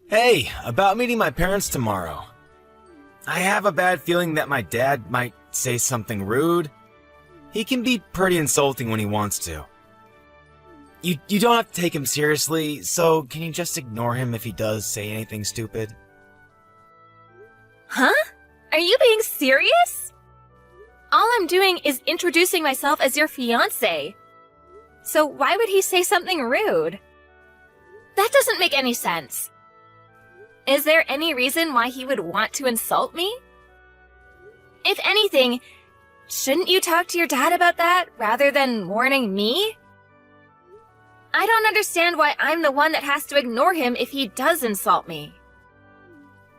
Hey, about meeting my parents tomorrow. I have a bad feeling that my dad might say something rude. He can be pretty insulting when he wants to. You don't have to take him seriously, so can you just ignore him if he does say anything stupid? Huh? Are you being serious? All I'm doing is introducing myself as your fiancé. So why would he say something rude? That doesn't make any sense. Is there any reason why he would want to insult me? If anything, shouldn't you talk to your dad about that rather than warning me? I don't understand why I'm the one that has to ignore him if he does insult me.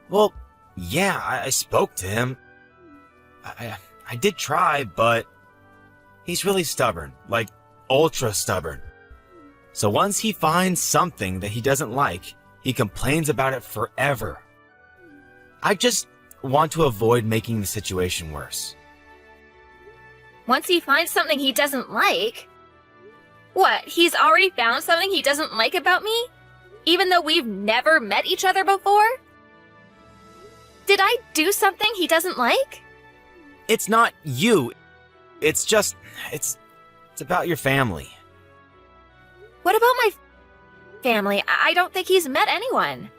Well, yeah, I spoke to him. I did try, but he's really stubborn, like ultra stubborn. So once he finds something that he doesn't like, he complains about it forever. I just want to avoid making the situation worse. Once he finds something he doesn't like? What, he's already found something he doesn't like about me? Even though we've never met each other before? Did I do something he doesn't like? It's not you. It's about your family. What about my family? I don't think he's met anyone.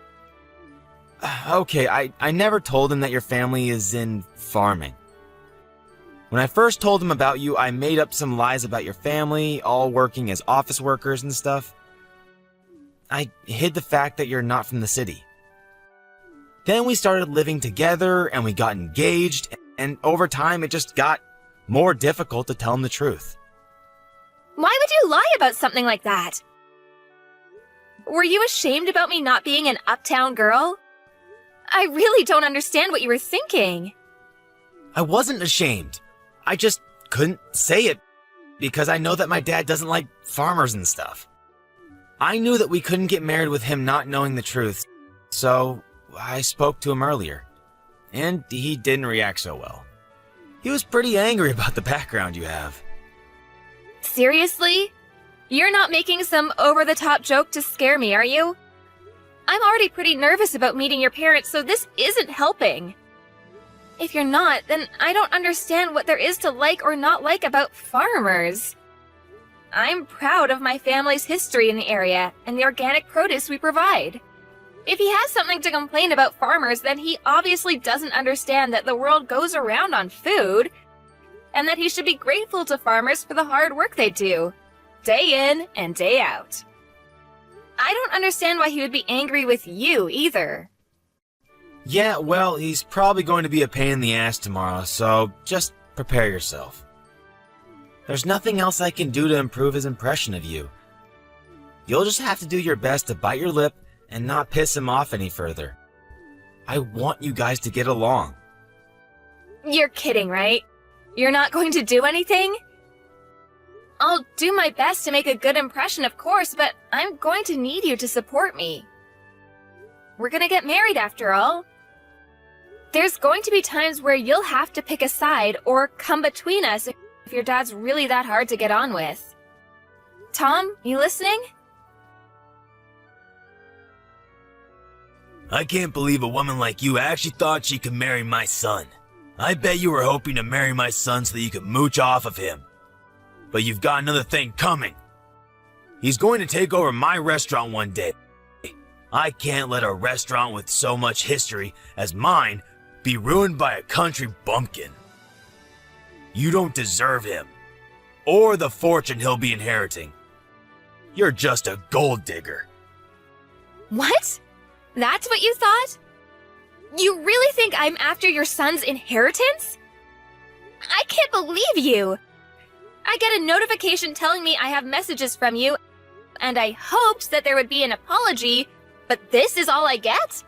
Okay, I never told him that your family is in farming. When I first told him about you, I made up some lies about your family, all working as office workers and stuff. I hid the fact that you're not from the city. Then we started living together and we got engaged, and over time it just got more difficult to tell him the truth. Why would you lie about something like that? Were you ashamed about me not being an uptown girl? I really don't understand what you were thinking. I wasn't ashamed. I just couldn't say it because I know that my dad doesn't like farmers and stuff. I knew that we couldn't get married with him not knowing the truth, so I spoke to him earlier, and he didn't react so well. He was pretty angry about the background you have. Seriously? You're not making some over-the-top joke to scare me, are you? I'm already pretty nervous about meeting your parents, so this isn't helping. If you're not, then I don't understand what there is to like or not like about farmers. I'm proud of my family's history in the area and the organic produce we provide. If he has something to complain about farmers, then he obviously doesn't understand that the world goes around on food, and that he should be grateful to farmers for the hard work they do, day in and day out. I don't understand why he would be angry with you either. Yeah, well, he's probably going to be a pain in the ass tomorrow, so just prepare yourself. There's nothing else I can do to improve his impression of you. You'll just have to do your best to bite your lip and not piss him off any further. I want you guys to get along. You're kidding, right? You're not going to do anything? I'll do my best to make a good impression, of course, but I'm going to need you to support me. We're gonna get married after all. There's going to be times where you'll have to pick a side or come between us if your dad's really that hard to get on with. Tom, you listening? I can't believe a woman like you actually thought she could marry my son. I bet you were hoping to marry my son so that you could mooch off of him. But you've got another thing coming. He's going to take over my restaurant one day. I can't let a restaurant with so much history as mine be ruined by a country bumpkin. You don't deserve him, or the fortune he'll be inheriting. You're just a gold digger. What? That's what you thought? You really think I'm after your son's inheritance? I can't believe you! I get a notification telling me I have messages from you, and I hoped that there would be an apology, but this is all I get?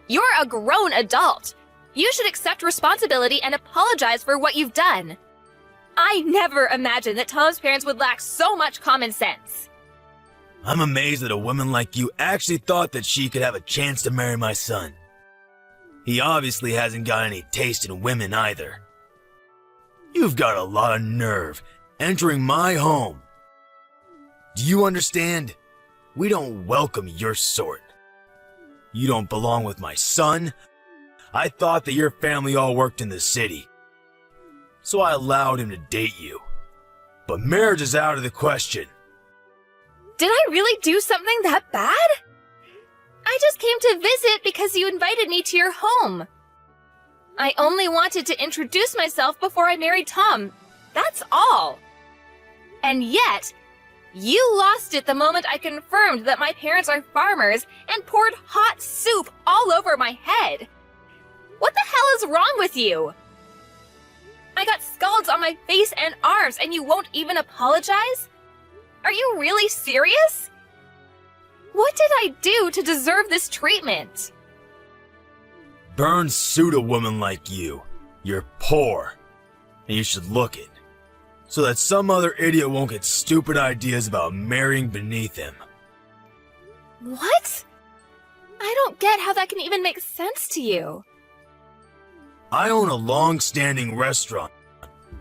You're a grown adult. You should accept responsibility and apologize for what you've done. I never imagined that Tom's parents would lack so much common sense. I'm amazed that a woman like you actually thought that she could have a chance to marry my son. He obviously hasn't got any taste in women either. You've got a lot of nerve entering my home. Do you understand? We don't welcome your sort. You don't belong with my son. I thought that your family all worked in the city, so I allowed him to date you. But marriage is out of the question. Did I really do something that bad? I just came to visit because you invited me to your home. I only wanted to introduce myself before I married Tom. That's all. And yet, you lost it the moment I confirmed that my parents are farmers and poured hot soup all over my head. What the hell is wrong with you? I got scalds on my face and arms and you won't even apologize? Are you really serious? What did I do to deserve this treatment? Burns suit a woman like you. You're poor, and you should look it, so that some other idiot won't get stupid ideas about marrying beneath him. What? I don't get how that can even make sense to you. I own a long-standing restaurant.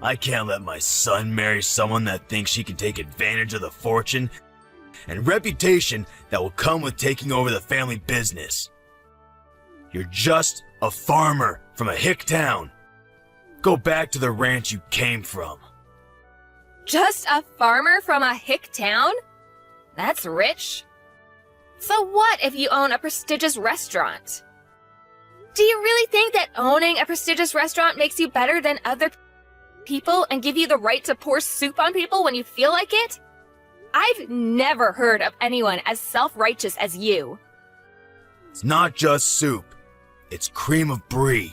I can't let my son marry someone that thinks she can take advantage of the fortune and reputation that will come with taking over the family business. You're just a farmer from a hick town. Go back to the ranch you came from. Just a farmer from a hick town? That's rich. So what if you own a prestigious restaurant? Do you really think that owning a prestigious restaurant makes you better than other people and give you the right to pour soup on people when you feel like it? I've never heard of anyone as self-righteous as you. It's not just soup. It's cream of brie.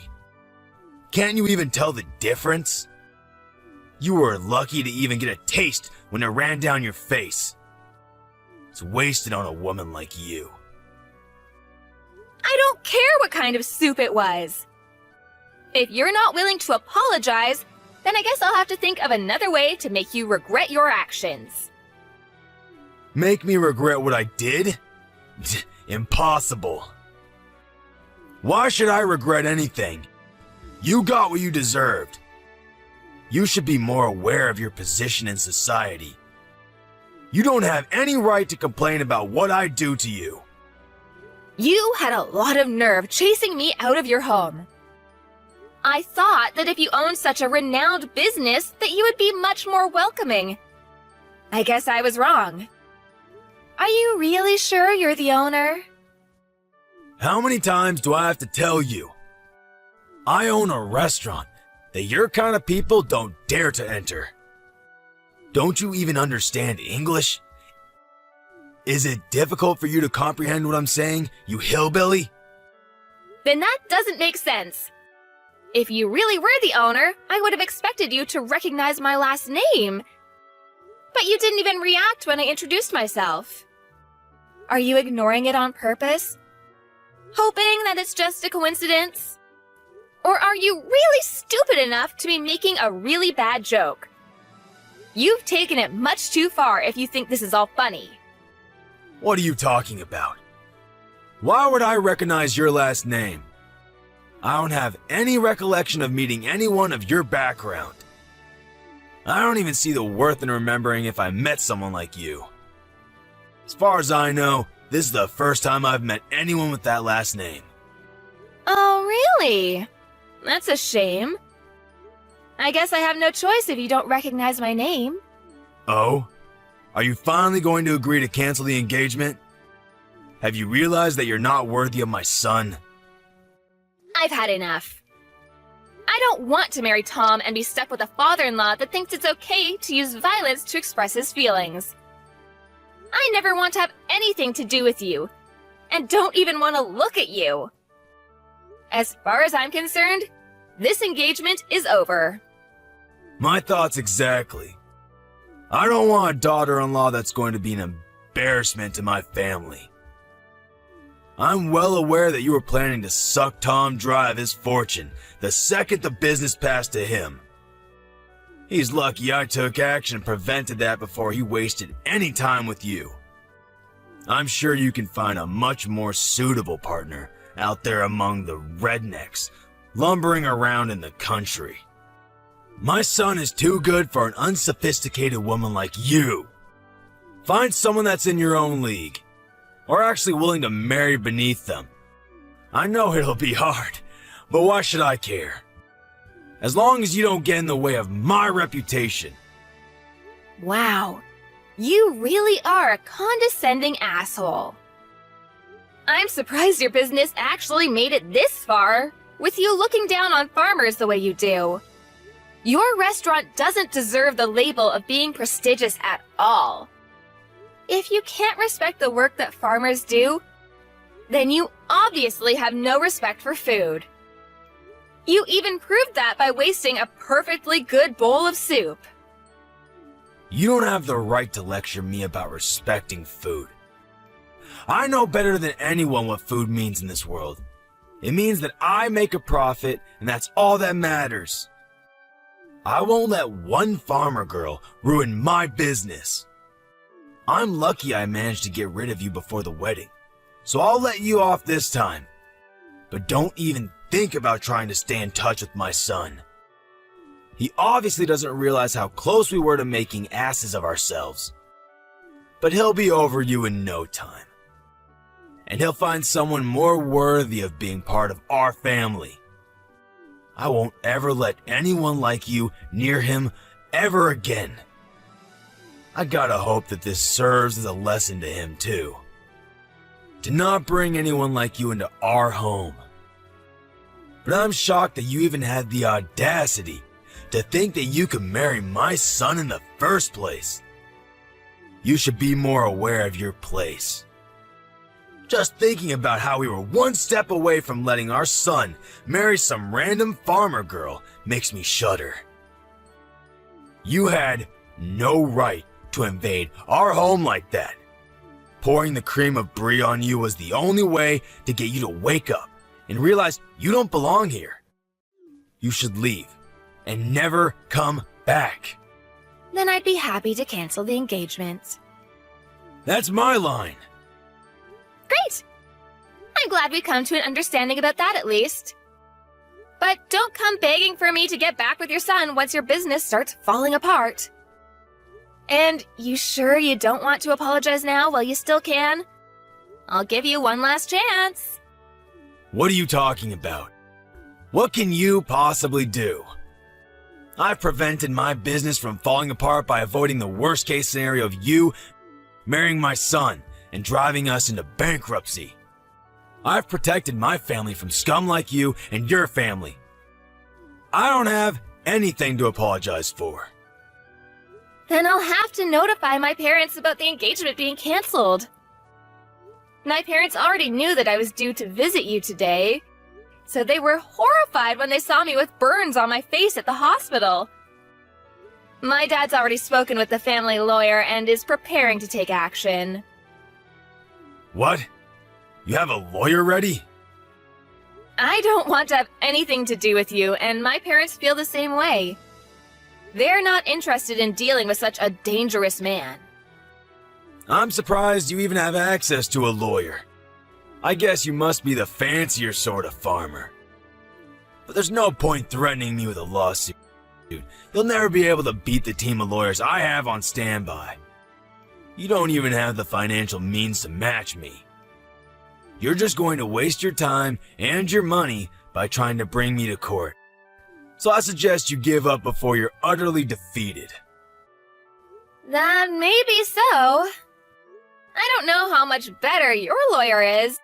Can't you even tell the difference? You were lucky to even get a taste when it ran down your face. It's wasted on a woman like you. I don't care what kind of soup it was. If you're not willing to apologize, then I guess I'll have to think of another way to make you regret your actions. Make me regret what I did? Impossible. Why should I regret anything? You got what you deserved. You should be more aware of your position in society. You don't have any right to complain about what I do to you. You had a lot of nerve chasing me out of your home. I thought that if you owned such a renowned business that you would be much more welcoming. I guess I was wrong. Are you really sure you're the owner? How many times do I have to tell you? I own a restaurant that your kind of people don't dare to enter. Don't you even understand English? Is it difficult for you to comprehend what I'm saying, you hillbilly? Then that doesn't make sense. If you really were the owner, I would have expected you to recognize my last name. But you didn't even react when I introduced myself. Are you ignoring it on purpose? Hoping that it's just a coincidence? Or are you really stupid enough to be making a really bad joke? You've taken it much too far if you think this is all funny. What are you talking about? Why would I recognize your last name? I don't have any recollection of meeting anyone of your background. I don't even see the worth in remembering if I met someone like you. As far as I know, this is the first time I've met anyone with that last name. Oh, really? That's a shame. I guess I have no choice if you don't recognize my name. Oh? Are you finally going to agree to cancel the engagement? Have you realized that you're not worthy of my son? I've had enough. I don't want to marry Tom and be stuck with a father-in-law that thinks it's okay to use violence to express his feelings. I never want to have anything to do with you, and don't even want to look at you. As far as I'm concerned, this engagement is over. My thoughts exactly. I don't want a daughter-in-law that's going to be an embarrassment to my family. I'm well aware that you were planning to suck Tom dry of his fortune the second the business passed to him. He's lucky I took action and prevented that before he wasted any time with you. I'm sure you can find a much more suitable partner out there among the rednecks, lumbering around in the country. My son is too good for an unsophisticated woman like you. Find someone that's in your own league, or actually willing to marry beneath them, I know it'll be hard, but why should I care? As long as you don't get in the way of my reputation. Wow, you really are a condescending asshole. I'm surprised your business actually made it this far, with you looking down on farmers the way you do. Your restaurant doesn't deserve the label of being prestigious at all. If you can't respect the work that farmers do, then you obviously have no respect for food. You even proved that by wasting a perfectly good bowl of soup. You don't have the right to lecture me about respecting food. I know better than anyone what food means in this world. It means that I make a profit, and that's all that matters. I won't let one farmer girl ruin my business. I'm lucky I managed to get rid of you before the wedding, so I'll let you off this time. But don't even think about trying to stay in touch with my son. He obviously doesn't realize how close we were to making asses of ourselves. But he'll be over you in no time. And he'll find someone more worthy of being part of our family. I won't ever let anyone like you near him ever again. I gotta hope that this serves as a lesson to him too. To not bring anyone like you into our home. But I'm shocked that you even had the audacity to think that you could marry my son in the first place. You should be more aware of your place. Just thinking about how we were one step away from letting our son marry some random farmer girl makes me shudder. You had no right to invade our home like that. Pouring the cream of brie on you was the only way to get you to wake up and realize you don't belong here. You should leave and never come back. Then I'd be happy to cancel the engagement. That's my line. Great! I'm glad we've come to an understanding about that at least. But don't come begging for me to get back with your son once your business starts falling apart. And you sure you don't want to apologize now while you still can? I'll give you one last chance. What are you talking about? What can you possibly do? I've prevented my business from falling apart by avoiding the worst case scenario of you marrying my son and driving us into bankruptcy. I've protected my family from scum like you and your family. I don't have anything to apologize for. Then I'll have to notify my parents about the engagement being canceled. My parents already knew that I was due to visit you today, so they were horrified when they saw me with burns on my face at the hospital. My dad's already spoken with the family lawyer and is preparing to take action. What? You have a lawyer ready? I don't want to have anything to do with you, and my parents feel the same way. They're not interested in dealing with such a dangerous man. I'm surprised you even have access to a lawyer. I guess you must be the fancier sort of farmer. But there's no point threatening me with a lawsuit. You'll never be able to beat the team of lawyers I have on standby. You don't even have the financial means to match me. You're just going to waste your time and your money by trying to bring me to court. So I suggest you give up before you're utterly defeated. That may be so. I don't know how much better your lawyer is,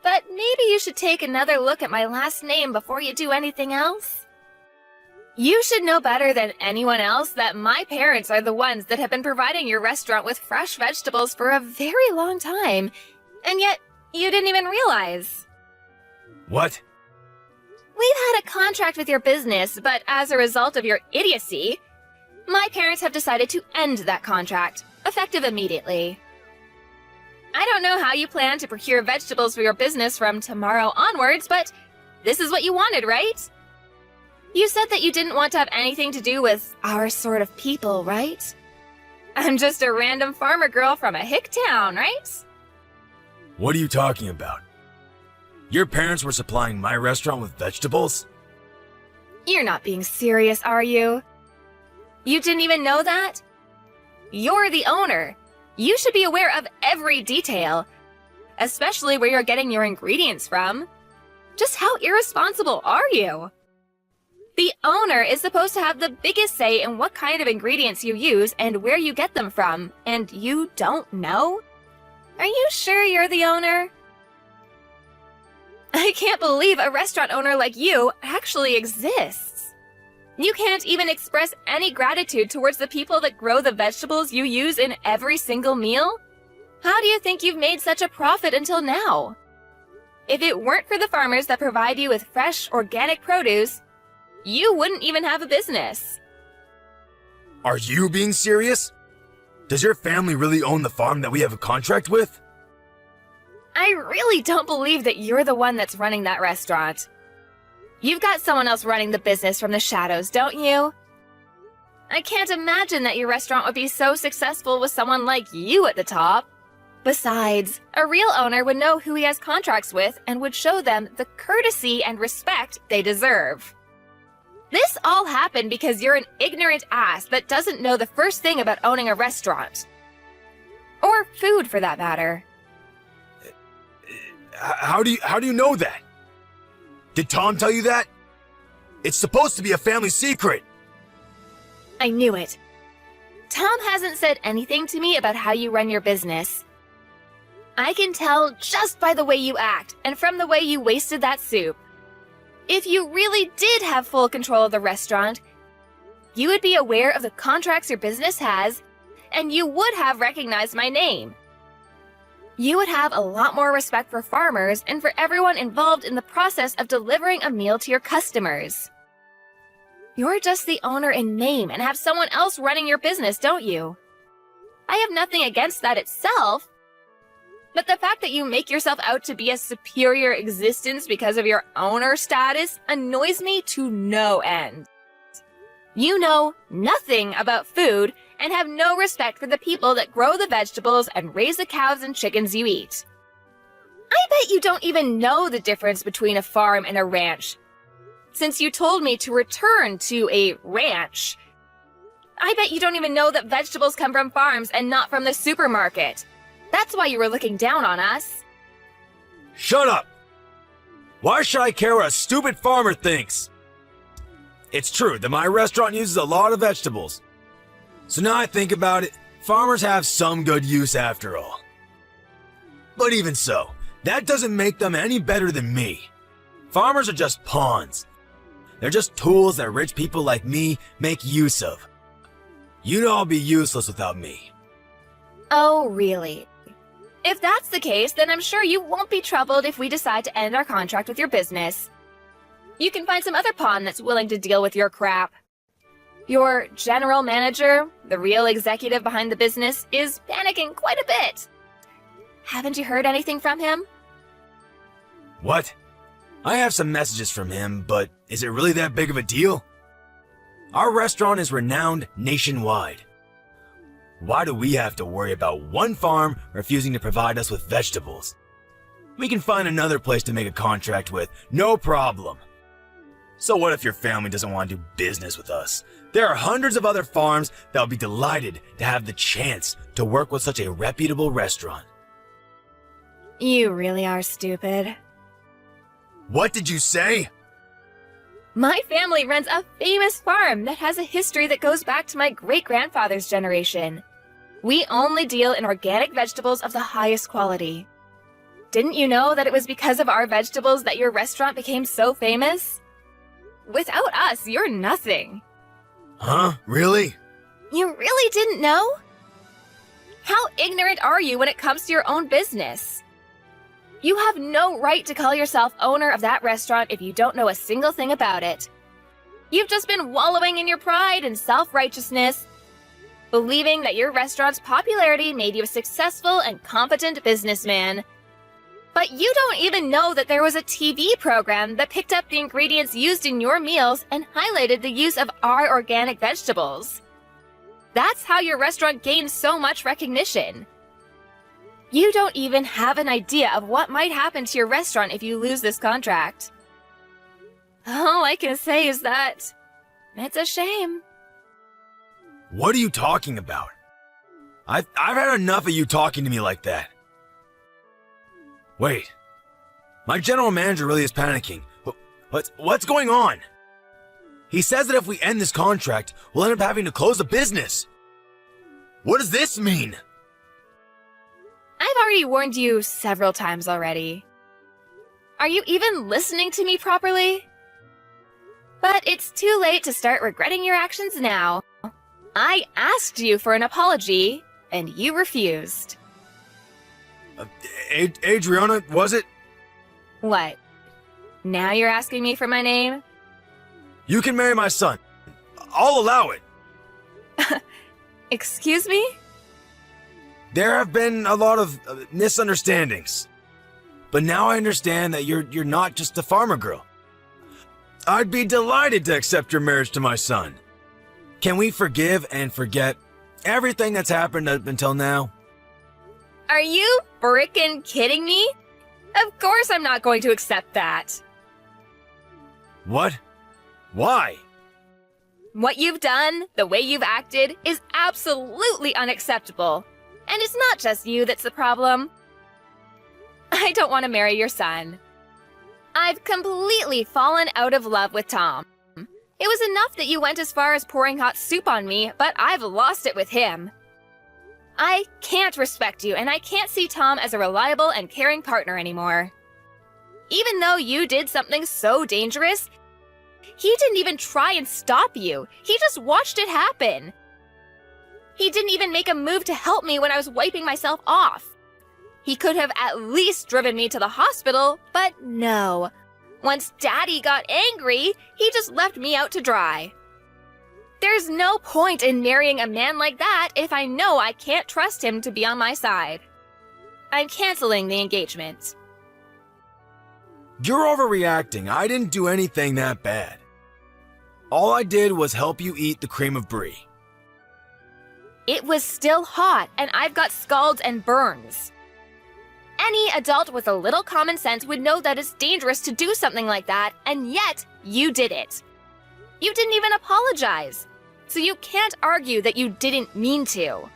but maybe you should take another look at my last name before you do anything else. You should know better than anyone else that my parents are the ones that have been providing your restaurant with fresh vegetables for a very long time, and yet you didn't even realize. What? We've had a contract with your business, but as a result of your idiocy, my parents have decided to end that contract, effective immediately. I don't know how you plan to procure vegetables for your business from tomorrow onwards, but this is what you wanted, right? You said that you didn't want to have anything to do with our sort of people, right? I'm just a random farmer girl from a hick town, right? What are you talking about? Your parents were supplying my restaurant with vegetables? You're not being serious, are you? You didn't even know that? You're the owner. You should be aware of every detail, especially where you're getting your ingredients from. Just how irresponsible are you? The owner is supposed to have the biggest say in what kind of ingredients you use and where you get them from, and you don't know? Are you sure you're the owner? I can't believe a restaurant owner like you actually exists. You can't even express any gratitude towards the people that grow the vegetables you use in every single meal? How do you think you've made such a profit until now? If it weren't for the farmers that provide you with fresh, organic produce, you wouldn't even have a business. Are you being serious? Does your family really own the farm that we have a contract with? I really don't believe that you're the one that's running that restaurant. You've got someone else running the business from the shadows, don't you? I can't imagine that your restaurant would be so successful with someone like you at the top. Besides, a real owner would know who he has contracts with and would show them the courtesy and respect they deserve. This all happened because you're an ignorant ass that doesn't know the first thing about owning a restaurant. Or food, for that matter. How do you know that? Did Tom tell you that? It's supposed to be a family secret. I knew it. Tom hasn't said anything to me about how you run your business. I can tell just by the way you act and from the way you wasted that soup. If you really did have full control of the restaurant, you would be aware of the contracts your business has, and you would have recognized my name. You would have a lot more respect for farmers and for everyone involved in the process of delivering a meal to your customers. You're just the owner in name and have someone else running your business, don't you? I have nothing against that itself, but the fact that you make yourself out to be a superior existence because of your owner status annoys me to no end. You know nothing about food and have no respect for the people that grow the vegetables and raise the cows and chickens you eat. I bet you don't even know the difference between a farm and a ranch. Since you told me to return to a ranch, I bet you don't even know that vegetables come from farms and not from the supermarket. That's why you were looking down on us. Shut up! Why should I care what a stupid farmer thinks? It's true that my restaurant uses a lot of vegetables. So now I think about it, farmers have some good use after all. But even so, that doesn't make them any better than me. Farmers are just pawns. They're just tools that rich people like me make use of. You'd all be useless without me. Oh, really? If that's the case, then I'm sure you won't be troubled if we decide to end our contract with your business. You can find some other pawn that's willing to deal with your crap. Your general manager, the real executive behind the business, is panicking quite a bit. Haven't you heard anything from him? What? I have some messages from him, but is it really that big of a deal? Our restaurant is renowned nationwide. Why do we have to worry about one farm refusing to provide us with vegetables? We can find another place to make a contract with, no problem. So what if your family doesn't want to do business with us? There are hundreds of other farms that will be delighted to have the chance to work with such a reputable restaurant. You really are stupid. What did you say? My family runs a famous farm that has a history that goes back to my great-grandfather's generation. We only deal in organic vegetables of the highest quality. Didn't you know that it was because of our vegetables that your restaurant became so famous? Without us, you're nothing. Huh? Really? You really didn't know? How ignorant are you when it comes to your own business? You have no right to call yourself owner of that restaurant if you don't know a single thing about it. You've just been wallowing in your pride and self-righteousness, believing that your restaurant's popularity made you a successful and competent businessman. But you don't even know that there was a TV program that picked up the ingredients used in your meals and highlighted the use of our organic vegetables. That's how your restaurant gained so much recognition. You don't even have an idea of what might happen to your restaurant if you lose this contract. All I can say is that it's a shame. What are you talking about? I've had enough of you talking to me like that. Wait, My general manager really is panicking. What's going on? He says that if we end this contract, we'll end up having to close the business. What does this mean? I've already warned you several times already. Are you even listening to me properly? But it's too late to start regretting your actions now. I asked you for an apology, and you refused. Adriana, was it? What? Now you're asking me for my name? You can marry my son. I'll allow it. Excuse me? There have been a lot of misunderstandings. But now I understand that you're not just a farmer girl. I'd be delighted to accept your marriage to my son. Can we forgive and forget everything that's happened up until now? Are you frickin' kidding me? Of course I'm not going to accept that. What? Why? What you've done, the way you've acted, is absolutely unacceptable. And it's not just you that's the problem. I don't want to marry your son. I've completely fallen out of love with Tom. It was enough that you went as far as pouring hot soup on me, but I've lost it with him. I can't respect you, and I can't see Tom as a reliable and caring partner anymore. Even though you did something so dangerous, he didn't even try and stop you. He just watched it happen. He didn't even make a move to help me when I was wiping myself off. He could have at least driven me to the hospital, but no. Once Daddy got angry, he just left me out to dry. There's no point in marrying a man like that if I know I can't trust him to be on my side. I'm canceling the engagement. You're overreacting. I didn't do anything that bad. All I did was help you eat the cream of brie. It was still hot, and I've got scalds and burns. Any adult with a little common sense would know that it's dangerous to do something like that, and yet you did it. You didn't even apologize, so you can't argue that you didn't mean to.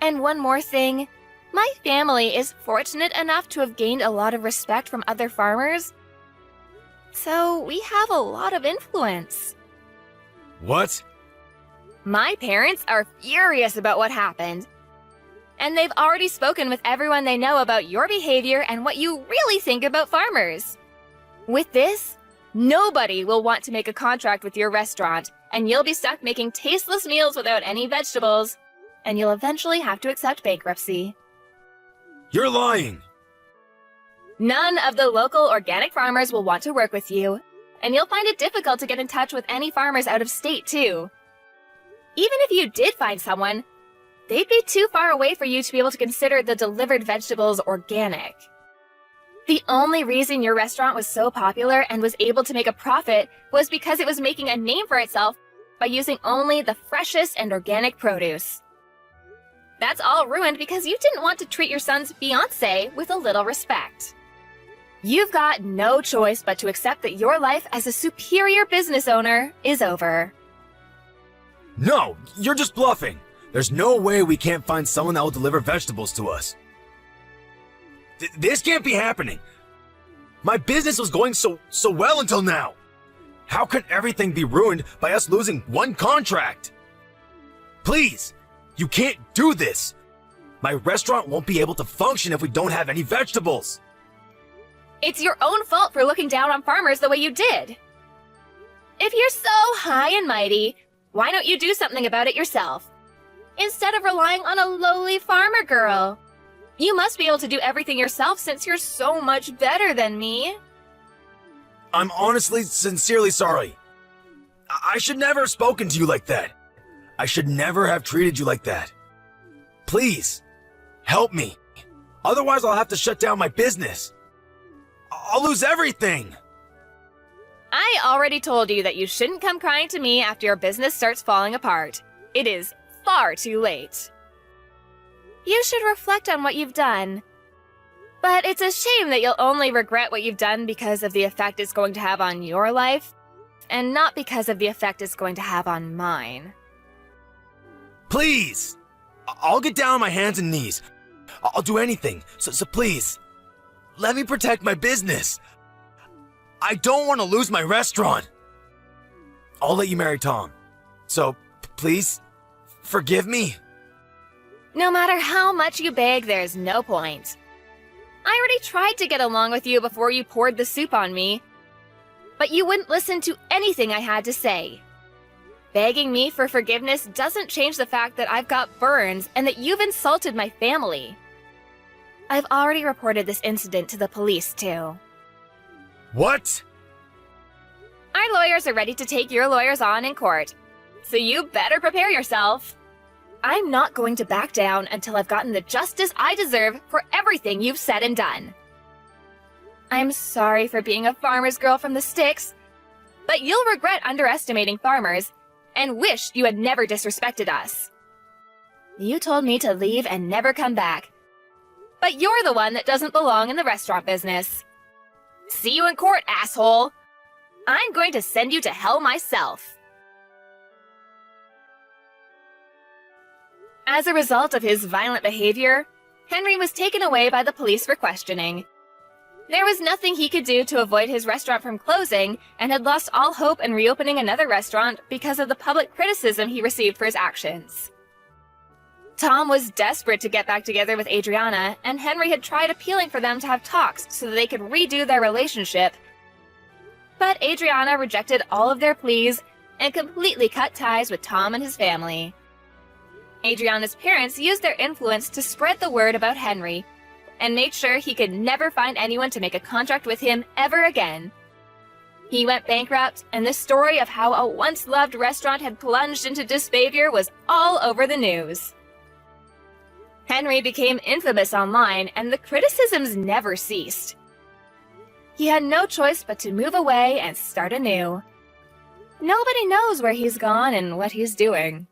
And one more thing, my family is fortunate enough to have gained a lot of respect from other farmers, so we have a lot of influence. What? My parents are furious about what happened. And they've already spoken with everyone they know about your behavior and what you really think about farmers. With this, nobody will want to make a contract with your restaurant, and you'll be stuck making tasteless meals without any vegetables, and you'll eventually have to accept bankruptcy. You're lying. None of the local organic farmers will want to work with you, and you'll find it difficult to get in touch with any farmers out of state, too. Even if you did find someone, they'd be too far away for you to be able to consider the delivered vegetables organic. The only reason your restaurant was so popular and was able to make a profit was because it was making a name for itself by using only the freshest and organic produce. That's all ruined because you didn't want to treat your son's fiancé with a little respect. You've got no choice but to accept that your life as a superior business owner is over. No, you're just bluffing. There's no way we can't find someone that will deliver vegetables to us. This can't be happening. My business was going so well until now. How could everything be ruined by us losing one contract? Please, you can't do this. My restaurant won't be able to function if we don't have any vegetables. It's your own fault for looking down on farmers the way you did. If you're so high and mighty, why don't you do something about it yourself? Instead of relying on a lowly farmer girl. You must be able to do everything yourself since you're so much better than me. I'm honestly, sincerely sorry. I should never have spoken to you like that. I should never have treated you like that. Please, help me. Otherwise, I'll have to shut down my business. I'll lose everything. I already told you that you shouldn't come crying to me after your business starts falling apart. It is far too late. You should reflect on what you've done. But it's a shame that you'll only regret what you've done because of the effect it's going to have on your life, and not because of the effect it's going to have on mine. Please! I'll get down on my hands and knees. I'll do anything, so please. let me protect my business. I don't want to lose my restaurant. I'll let you marry Tom. So, please, forgive me. No matter how much you beg, there's no point. I already tried to get along with you before you poured the soup on me, but you wouldn't listen to anything I had to say. Begging me for forgiveness doesn't change the fact that I've got burns and that you've insulted my family. I've already reported this incident to the police, too. What? Our lawyers are ready to take your lawyers on in court, so you better prepare yourself. I'm not going to back down until I've gotten the justice I deserve for everything you've said and done. I'm sorry for being a farmer's girl from the sticks, but you'll regret underestimating farmers and wish you had never disrespected us. You told me to leave and never come back, but you're the one that doesn't belong in the restaurant business. See you in court, asshole! I'm going to send you to hell myself. As a result of his violent behavior, Henry was taken away by the police for questioning. There was nothing he could do to avoid his restaurant from closing and had lost all hope in reopening another restaurant because of the public criticism he received for his actions. Tom was desperate to get back together with Adriana, and Henry had tried appealing for them to have talks so that they could redo their relationship. But Adriana rejected all of their pleas and completely cut ties with Tom and his family. Adriana's parents used their influence to spread the word about Henry and made sure he could never find anyone to make a contract with him ever again. He went bankrupt, and the story of how a once-loved restaurant had plunged into disfavor was all over the news. Henry became infamous online, and the criticisms never ceased. He had no choice but to move away and start anew. Nobody knows where he's gone and what he's doing.